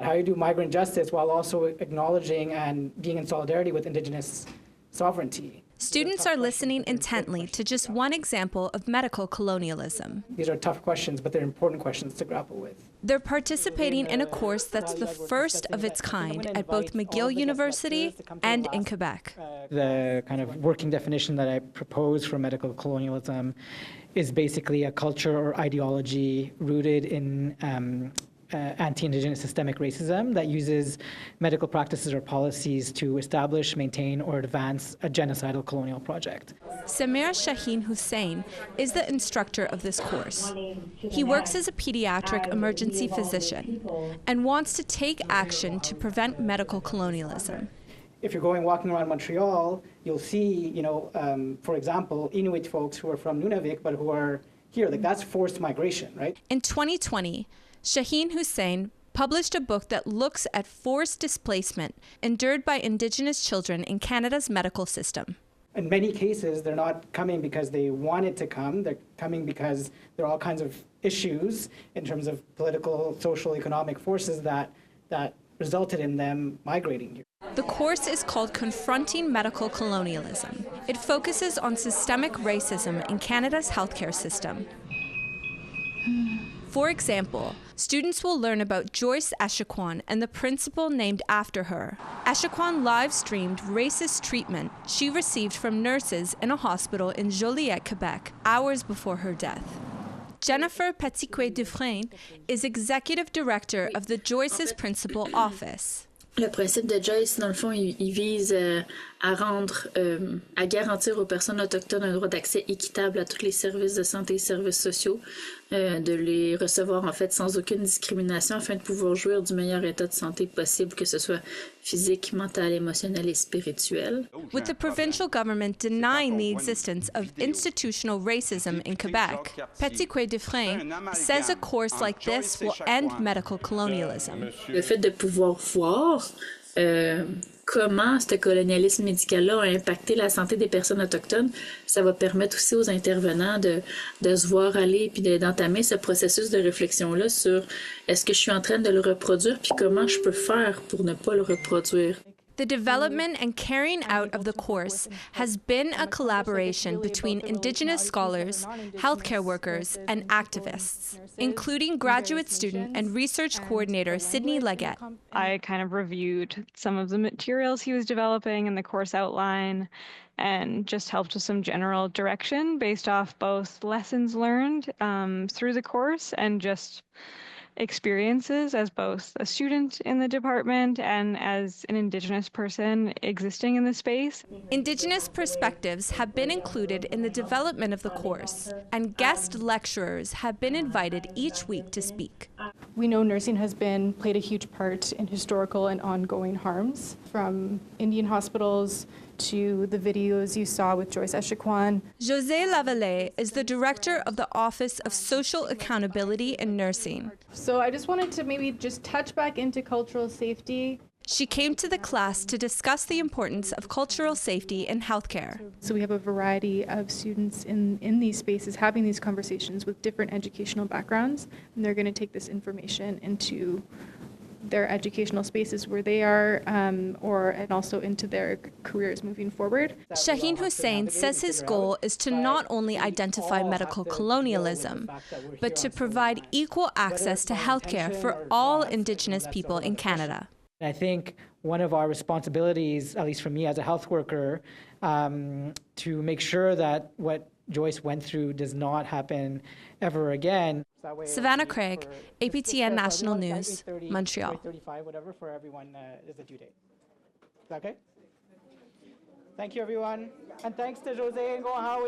How you do migrant justice while also acknowledging and being in solidarity with Indigenous sovereignty. Students are listening intently to just one example of medical colonialism. These are tough questions, but they're important questions to grapple with. They're participating in a course that's the first of its kind at both McGill University and in Quebec. The kind of working definition that I propose for medical colonialism is basically a culture or ideology rooted in anti-Indigenous systemic racism that uses medical practices or policies to establish, maintain, or advance a genocidal colonial project. Samir Shaheen Hussain is the instructor of this course. He works as a pediatric emergency physician and wants to take action to prevent medical colonialism. If you're walking around Montreal, you'll see, for example, Inuit folks who are from Nunavik but who are here. Like, that's forced migration, right? In 2020, Shaheen Hussain published a book that looks at forced displacement endured by Indigenous children in Canada's medical system. In many cases, they're not coming because they wanted to come. They're coming because there are all kinds of issues in terms of political, social, economic forces that resulted in them migrating here. The course is called Confronting Medical Colonialism. It focuses on systemic racism in Canada's healthcare system. For example, students will learn about Joyce Echaquan and the principal named after her. Echaquan live-streamed racist treatment she received from nurses in a hospital in Joliet, Quebec, hours before her death. Jennifer Petitquet-Dufresne is executive director of the Joyce's principal office. Le principe de Joyce, dans le fond, il vise à garantir aux personnes autochtones un droit d'accès équitable à tous les services de santé et services sociaux, de les recevoir en fait sans aucune discrimination afin de pouvoir jouir du meilleur état de santé possible, que ce soit physique, mental, émotionnel et spirituel. With the provincial government denying the existence of institutional racism in Quebec, Petitquet-Dufresne says a course like this will end medical colonialism. Le fait de pouvoir voir comment ce colonialisme médical-là a impacté la santé des personnes autochtones, ça va permettre aussi aux intervenants de se voir aller puis d'entamer ce processus de réflexion-là sur est-ce que je suis en train de le reproduire puis comment je peux faire pour ne pas le reproduire. The development and carrying out of the course has been a collaboration between Indigenous scholars, healthcare workers, and activists, including graduate student and research coordinator Sydney Leggett. I kind of reviewed some of the materials he was developing in the course outline and just helped with some general direction based off both lessons learned through the course and just experiences as both a student in the department and as an Indigenous person existing in the space. Indigenous perspectives have been included in the development of the course, and guest lecturers have been invited each week to speak. We know nursing has played a huge part in historical and ongoing harms, from Indian hospitals to the videos you saw with Joyce Echaquan. José Lavallee is the director of the Office of Social Accountability in Nursing. So I just wanted to maybe just touch back into cultural safety. She came to the class to discuss the importance of cultural safety in healthcare. So we have a variety of students in these spaces having these conversations with different educational backgrounds, and they're going to take this information into their educational spaces where they are, and also into their careers moving forward. Shaheen Hussain says his goal is to not only identify medical colonialism, but to provide equal access to healthcare for all Indigenous people in Canada. I think one of our responsibilities, at least for me as a health worker, to make sure that what Joyce went through does not happen ever again. Savannah Craig, APTN National News, Montreal. Whatever for everyone is the due date. Is that okay? Thank you, everyone. And thanks to Jose and Howie.